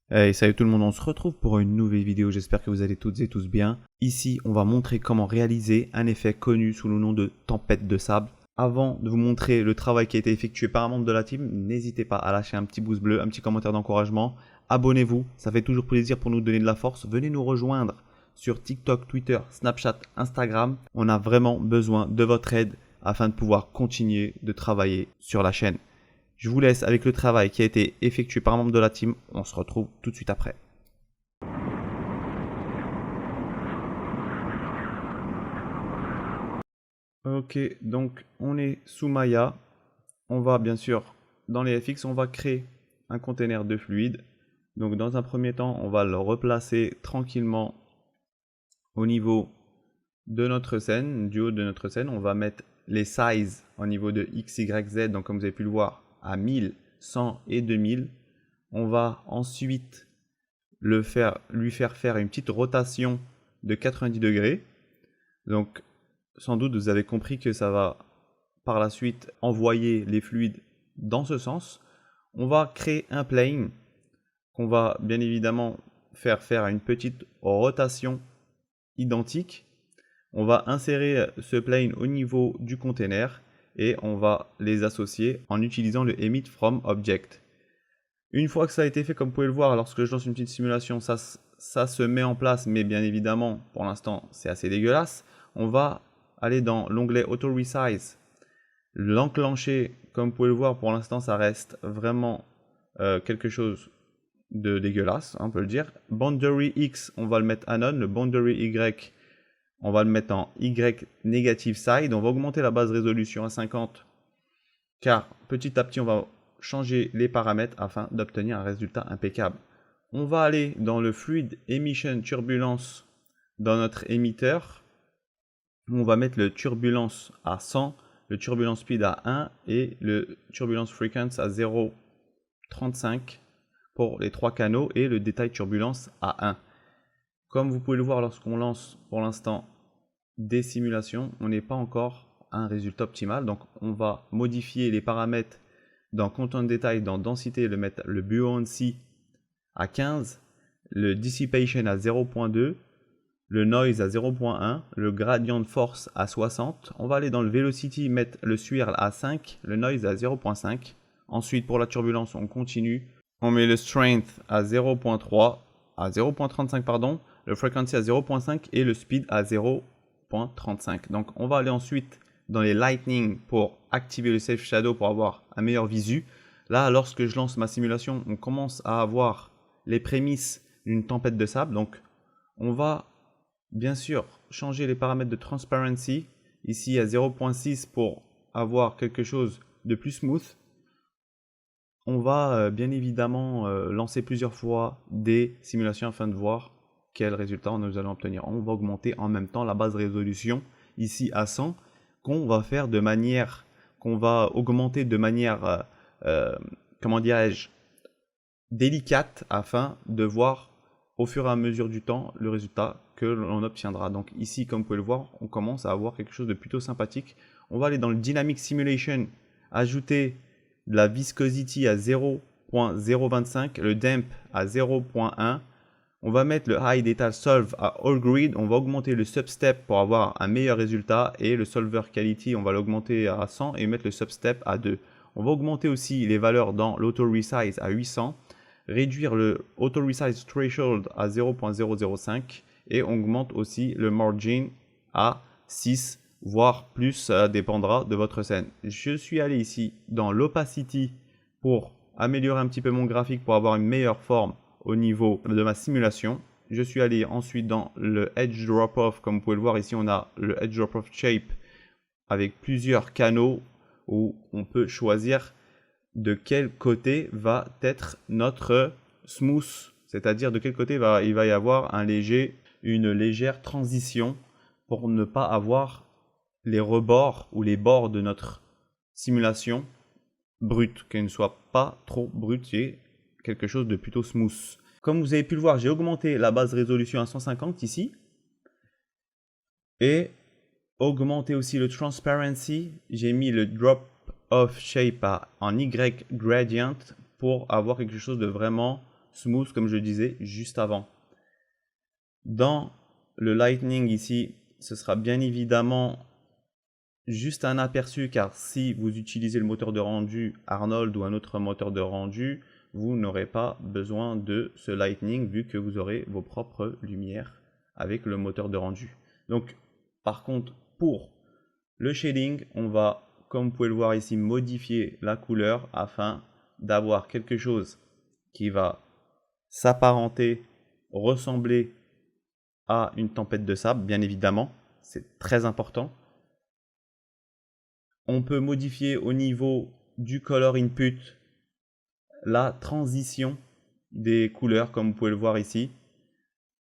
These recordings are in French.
Hey, salut tout le monde, on se retrouve pour une nouvelle vidéo, j'espère que vous allez toutes et tous bien. Ici, on va montrer comment réaliser un effet connu sous le nom de tempête de sable. Avant de vous montrer le travail qui a été effectué par un membre de la team, n'hésitez pas à lâcher un petit pouce bleu, un petit commentaire d'encouragement. Abonnez-vous, ça fait toujours plaisir pour nous donner de la force. Venez nous rejoindre sur TikTok, Twitter, Snapchat, Instagram. On a vraiment besoin de votre aide afin de pouvoir continuer de travailler sur la chaîne. Je vous laisse avec le travail qui a été effectué par un membre de la team. On se retrouve tout de suite après. Ok, donc on est sous Maya. On va bien sûr dans les FX, on va créer un container de fluide. Donc dans un premier temps, on va le replacer tranquillement au niveau de notre scène, du haut de notre scène. On va mettre les sizes au niveau de X, Y, Z. Donc comme vous avez pu le voir, à 1000, 100 et 2000. On va ensuite lui faire faire une petite rotation de 90 degrés. Donc, sans doute, vous avez compris que ça va par la suite envoyer les fluides dans ce sens. On va créer un plane qu'on va bien évidemment faire faire une petite rotation identique. On va insérer ce plane au niveau du container et on va les associer en utilisant le emit from object. Une fois que ça a été fait, comme vous pouvez le voir, lorsque je lance une petite simulation, ça se met en place, mais bien évidemment, pour l'instant, c'est assez dégueulasse. On va aller dans l'onglet Auto Resize, l'enclencher. Comme vous pouvez le voir, pour l'instant, ça reste vraiment quelque chose de dégueulasse, on peut le dire. Boundary X, on va le mettre anon. Le Boundary Y, on va le mettre en Y negative side. On va augmenter la base résolution à 50, car petit à petit, on va changer les paramètres afin d'obtenir un résultat impeccable. On va aller dans le Fluid Emission Turbulence dans notre émetteur. On va mettre le Turbulence à 100, le Turbulence Speed à 1 et le Turbulence Frequency à 0,35 pour les trois canaux et le détail turbulence à 1. Comme vous pouvez le voir lorsqu'on lance pour l'instant des simulations, on n'est pas encore à un résultat optimal. Donc on va modifier les paramètres dans Content Detail, dans Densité, mettre le Buoyancy à 15, le Dissipation à 0.2, le Noise à 0.1, le Gradient Force à 60. On va aller dans le Velocity, mettre le Swirl à 5, le Noise à 0.5. Ensuite pour la turbulence, on continue. On met le Strength à 0.3, à 0.35 pardon, le Frequency à 0.5 et le Speed à 0.35. Donc on va aller ensuite dans les Lightning pour activer le Safe Shadow pour avoir un meilleur visu. Là, lorsque je lance ma simulation, on commence à avoir les prémices d'une tempête de sable. Donc on va bien sûr changer les paramètres de Transparency, ici à 0.6 pour avoir quelque chose de plus smooth. On va bien évidemment lancer plusieurs fois des simulations afin de voir quel résultat nous allons obtenir. On va augmenter en même temps la base résolution ici à 100 qu'on va faire de manière, qu'on va augmenter de manière, comment dirais-je, délicate afin de voir au fur et à mesure du temps le résultat que l'on obtiendra. Donc ici, comme vous pouvez le voir, on commence à avoir quelque chose de plutôt sympathique. On va aller dans le Dynamic Simulation, ajouter de la Viscosity à 0.025, le Damp à 0.1. On va mettre le High Data Solve à All Grid. On va augmenter le Substep pour avoir un meilleur résultat. Et le Solver Quality, on va l'augmenter à 100 et mettre le Substep à 2. On va augmenter aussi les valeurs dans l'Auto Resize à 800. Réduire le Auto Resize Threshold à 0.005 et on augmente aussi le Margin à 6, voire plus, ça dépendra de votre scène. Je suis allé ici dans l'Opacity pour améliorer un petit peu mon graphique pour avoir une meilleure forme au niveau de ma simulation. Je suis allé ensuite dans le Edge Drop-Off, comme vous pouvez le voir ici on a le Edge Drop-Off Shape avec plusieurs canaux où on peut choisir de quel côté va être notre smooth, c'est-à-dire de quel côté il va y avoir une légère transition pour ne pas avoir les rebords ou les bords de notre simulation brute, qu'elle ne soit pas trop brute et quelque chose de plutôt smooth. Comme vous avez pu le voir, j'ai augmenté la base résolution à 150 ici et augmenté aussi le transparency. J'ai mis le drop of shape en Y gradient pour avoir quelque chose de vraiment smooth comme je disais juste avant. Dans le Lightning ici, ce sera bien évidemment juste un aperçu, car si vous utilisez le moteur de rendu Arnold ou un autre moteur de rendu, vous n'aurez pas besoin de ce Lightning vu que vous aurez vos propres lumières avec le moteur de rendu. Donc par contre, pour le shading, on va, comme vous pouvez le voir ici, modifier la couleur afin d'avoir quelque chose qui va s'apparenter, ressembler à une tempête de sable, bien évidemment, c'est très important. On peut modifier au niveau du color input la transition des couleurs, comme vous pouvez le voir ici.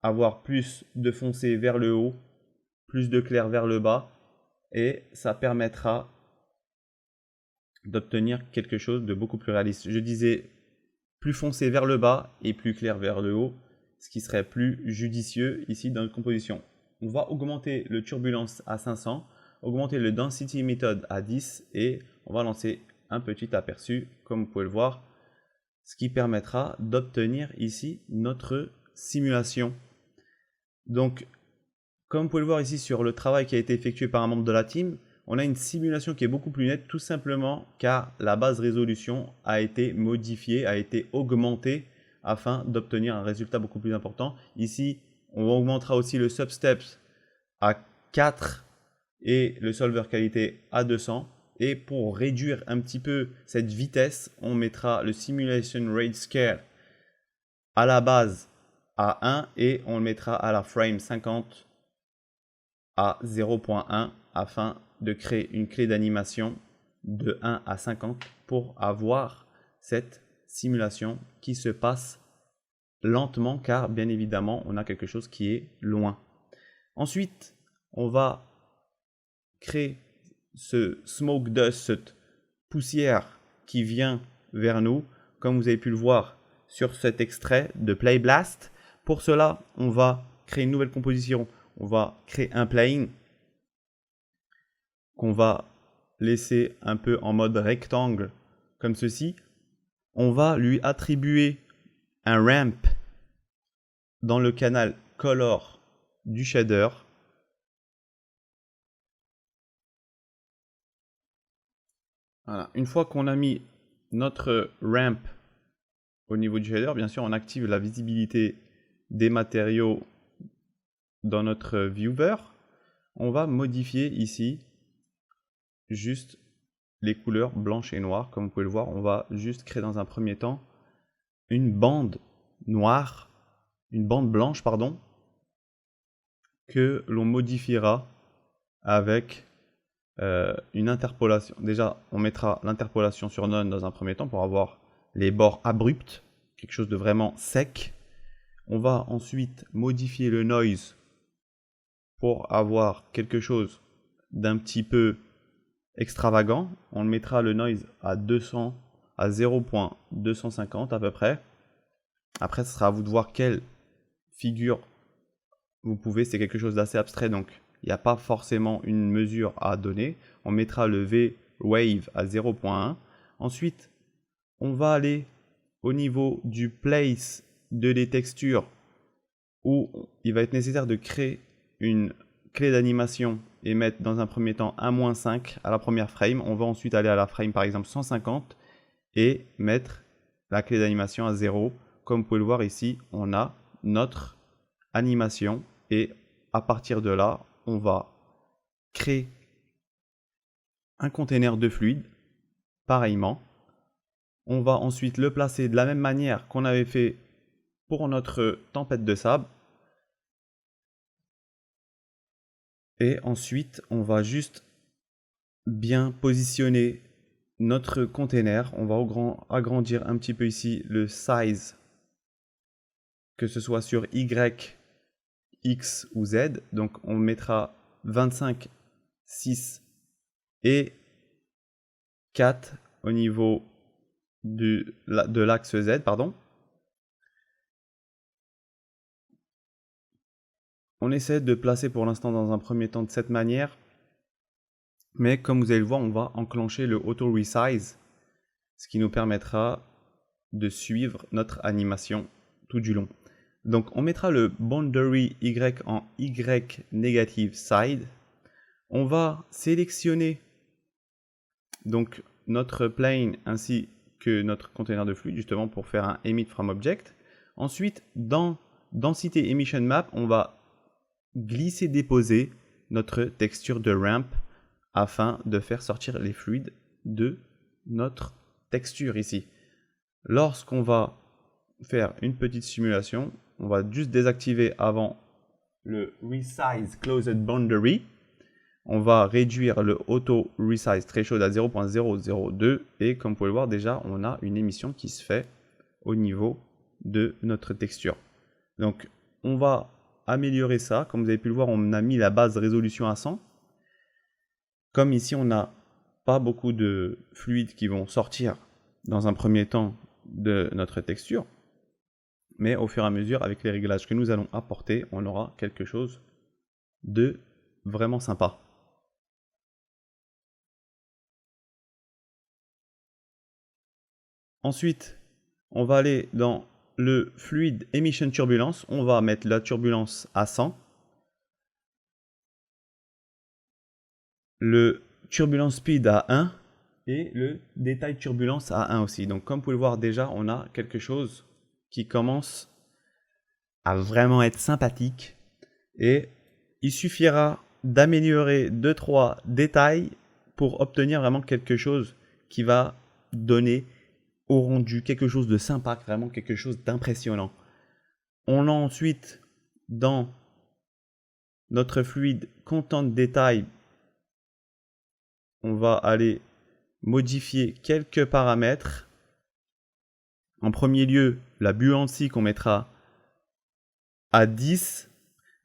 Avoir plus de foncé vers le haut, plus de clair vers le bas, et ça permettra d'obtenir quelque chose de beaucoup plus réaliste. Je disais plus foncé vers le bas et plus clair vers le haut, ce qui serait plus judicieux ici dans notre composition. On va augmenter le turbulence à 500, augmenter le density method à 10 et on va lancer un petit aperçu comme vous pouvez le voir, ce qui permettra d'obtenir ici notre simulation. Donc comme vous pouvez le voir ici sur le travail qui a été effectué par un membre de la team, on a une simulation qui est beaucoup plus nette tout simplement car la base résolution a été modifiée, a été augmentée afin d'obtenir un résultat beaucoup plus important. Ici, on augmentera aussi le substeps à 4 et le solver qualité à 200. Et pour réduire un petit peu cette vitesse, on mettra le simulation rate scale à la base à 1 et on le mettra à la frame 50 à 0.1 afin de créer une clé d'animation de 1 à 50 pour avoir cette simulation qui se passe lentement car bien évidemment on a quelque chose qui est loin. Ensuite on va créer ce smoke dust, cette poussière qui vient vers nous comme vous avez pu le voir sur cet extrait de Play Blast. Pour cela on va créer une nouvelle composition. On va créer un plane qu'on va laisser un peu en mode rectangle comme ceci. On va lui attribuer un ramp dans le canal color du shader. Voilà. Une fois qu'on a mis notre ramp au niveau du shader, bien sûr on active la visibilité des matériaux dans notre viewer. On va modifier ici juste les couleurs blanches et noires. Comme vous pouvez le voir, on va juste créer dans un premier temps une bande noire, une bande blanche, pardon, que l'on modifiera avec une interpolation. Déjà, on mettra l'interpolation sur None dans un premier temps pour avoir les bords abrupts, quelque chose de vraiment sec. On va ensuite modifier le noise pour avoir quelque chose d'un petit peu extravagant. On mettra le noise à 200, à 0.250 à peu près. Après, ce sera à vous de voir quelle figure vous pouvez. C'est quelque chose d'assez abstrait, donc il n'y a pas forcément une mesure à donner. On mettra le V-Wave à 0.1. Ensuite, on va aller au niveau du place de les textures où il va être nécessaire de créer une clé d'animation et mettre dans un premier temps un -5 à la première frame. On va ensuite aller à la frame par exemple 150 et mettre la clé d'animation à 0. Comme vous pouvez le voir ici, on a notre animation et à partir de là, on va créer un container de fluide pareillement. On va ensuite le placer de la même manière qu'on avait fait pour notre tempête de sable. Et ensuite, on va juste bien positionner notre container. On va agrandir un petit peu ici le size, que ce soit sur Y, X ou Z. Donc on mettra 25, 6 et 4 au niveau de l'axe Z, pardon. On essaie de placer pour l'instant dans un premier temps de cette manière. Mais comme vous allez le voir, on va enclencher le Auto Resize, ce qui nous permettra de suivre notre animation tout du long. Donc on mettra le boundary Y en Y negative side. On va sélectionner donc notre plane ainsi que notre container de fluide justement pour faire un emit from object. Ensuite, dans densité emission map, on va glisser déposer notre texture de ramp afin de faire sortir les fluides de notre texture ici. Lorsqu'on va faire une petite simulation, on va juste désactiver avant le resize closed boundary. On va réduire le auto resize threshold à 0.002 et comme vous pouvez le voir déjà, on a une émission qui se fait au niveau de notre texture. Donc on va améliorer ça. Comme vous avez pu le voir, on a mis la base résolution à 100. Comme ici, on n'a pas beaucoup de fluides qui vont sortir dans un premier temps de notre texture. Mais au fur et à mesure, avec les réglages que nous allons apporter, on aura quelque chose de vraiment sympa. Ensuite, on va aller dans le fluide emission turbulence. On va mettre la turbulence à 100. Le turbulence speed à 1 et le détail turbulence à 1 aussi. Donc comme vous pouvez le voir déjà, on a quelque chose qui commence à vraiment être sympathique et il suffira d'améliorer 2-3 détails pour obtenir vraiment quelque chose qui va donner au rendu quelque chose de sympa, vraiment quelque chose d'impressionnant. On a ensuite dans notre fluide content détail, on va aller modifier quelques paramètres. En premier lieu, la buoyancy qu'on mettra à 10.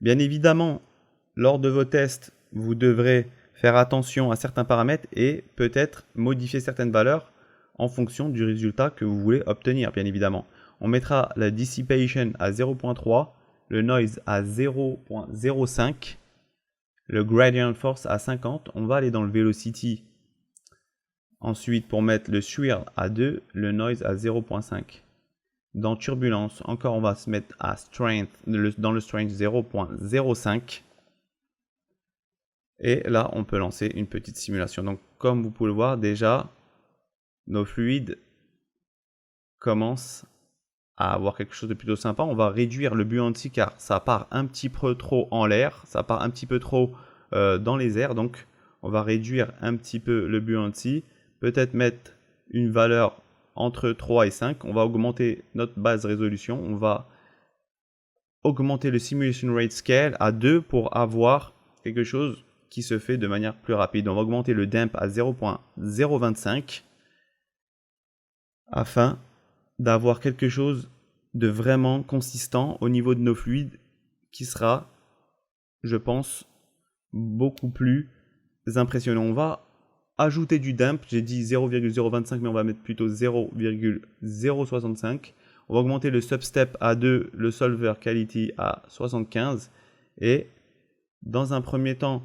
Bien évidemment, lors de vos tests, vous devrez faire attention à certains paramètres et peut-être modifier certaines valeurs en fonction du résultat que vous voulez obtenir, bien évidemment. On mettra la dissipation à 0.3, le noise à 0.05, le gradient force à 50. On va aller dans le velocity. Ensuite, pour mettre le swirl à 2, le noise à 0.5. Dans turbulence, encore on va se mettre à strength, dans le strength 0.05. Et là, on peut lancer une petite simulation. Donc, comme vous pouvez le voir, déjà, nos fluides commencent à avoir quelque chose de plutôt sympa. On va réduire le buoyancy car ça part un petit peu trop en l'air, ça part un petit peu trop dans les airs. Donc, on va réduire un petit peu le buoyancy, peut-être mettre une valeur entre 3 et 5. On va augmenter notre base résolution. On va augmenter le simulation rate scale à 2 pour avoir quelque chose qui se fait de manière plus rapide. On va augmenter le damp à 0.025 afin d'avoir quelque chose de vraiment consistant au niveau de nos fluides qui sera, je pense, beaucoup plus impressionnant. On va ajouter du damp, j'ai dit 0,025 mais on va mettre plutôt 0,065. On va augmenter le substep à 2, le solver quality à 75 et dans un premier temps,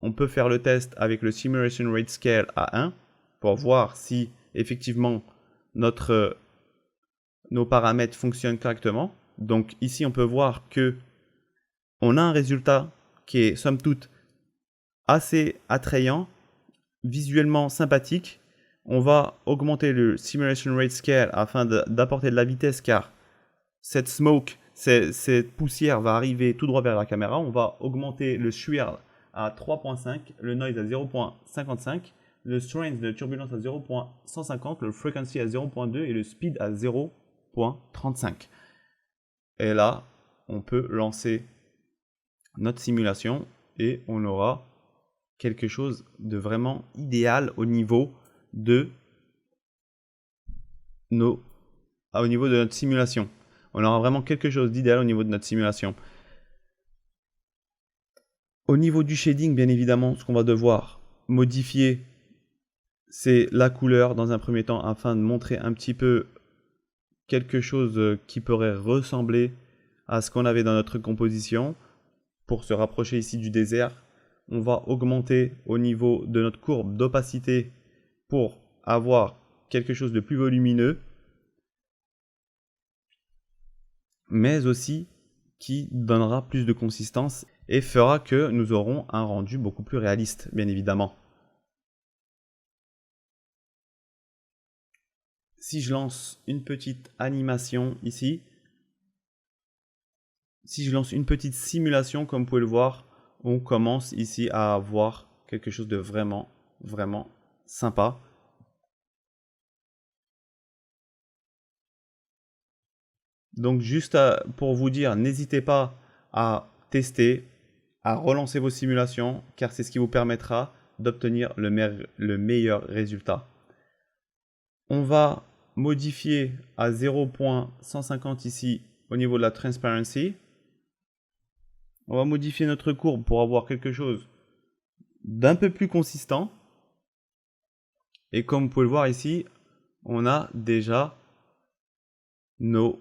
on peut faire le test avec le simulation rate scale à 1 pour voir si effectivement nos paramètres fonctionnent correctement. Donc ici, on peut voir que on a un résultat qui est somme toute assez attrayant, visuellement sympathique. On va augmenter le simulation rate scale afin d'apporter de la vitesse car cette smoke, cette poussière va arriver tout droit vers la caméra. On va augmenter le swirl à 3.5, le noise à 0.55, le strength de turbulence à 0.150, le frequency à 0.2 et le speed à 0.35. Et là, on peut lancer notre simulation et on aura quelque chose de vraiment idéal au niveau de notre simulation. On aura vraiment quelque chose d'idéal au niveau de notre simulation. Au niveau du shading, bien évidemment, ce qu'on va devoir modifier, c'est la couleur dans un premier temps afin de montrer un petit peu quelque chose qui pourrait ressembler à ce qu'on avait dans notre composition. Pour se rapprocher ici du désert, on va augmenter au niveau de notre courbe d'opacité pour avoir quelque chose de plus volumineux. mais aussi qui donnera plus de consistance et fera que nous aurons un rendu beaucoup plus réaliste, bien évidemment. Si je lance une petite animation ici, si je lance une petite simulation, comme vous pouvez le voir, on commence ici à avoir quelque chose de vraiment, vraiment sympa. Donc juste pour vous dire, n'hésitez pas à tester, à relancer vos simulations, car c'est ce qui vous permettra d'obtenir le meilleur résultat. On va modifier à 0.150 ici au niveau de la transparency. On va modifier notre courbe pour avoir quelque chose d'un peu plus consistant. Et comme vous pouvez le voir ici, on a déjà nos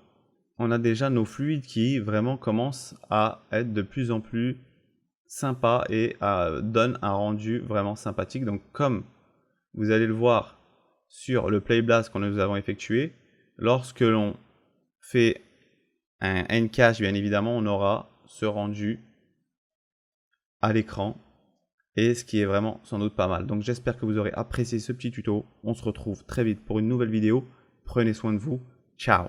fluides qui vraiment commencent à être de plus en plus sympas et donnent un rendu vraiment sympathique. Donc comme vous allez le voir sur le play blast que nous avons effectué, lorsque l'on fait un N-cache, bien évidemment, on aura ce rendu à l'écran, et ce qui est vraiment sans doute pas mal. Donc j'espère que vous aurez apprécié ce petit tuto. On se retrouve très vite pour une nouvelle vidéo. Prenez soin de vous. Ciao.